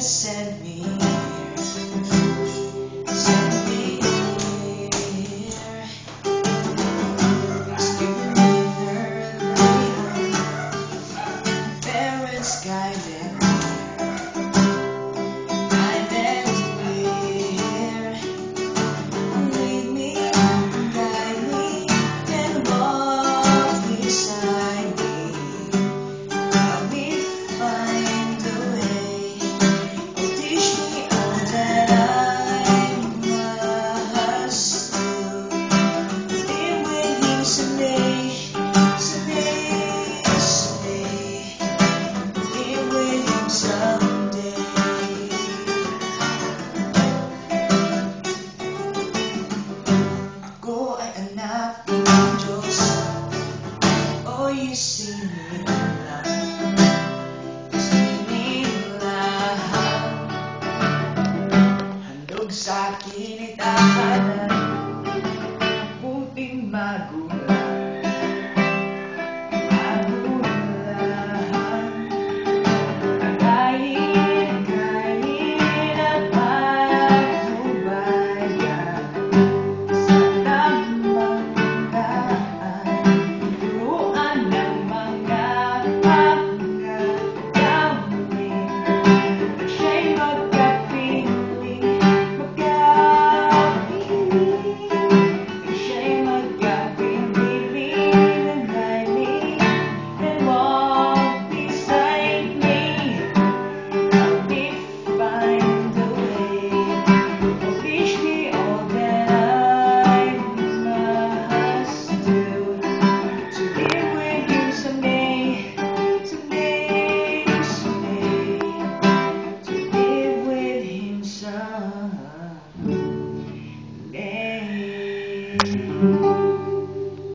Send me here. Parents guided me. I met here. Lead me, guide me, and walk beside me. Help me find the way. Teach me all that I must do. Be with him someday, someday, someday. Be with him someday.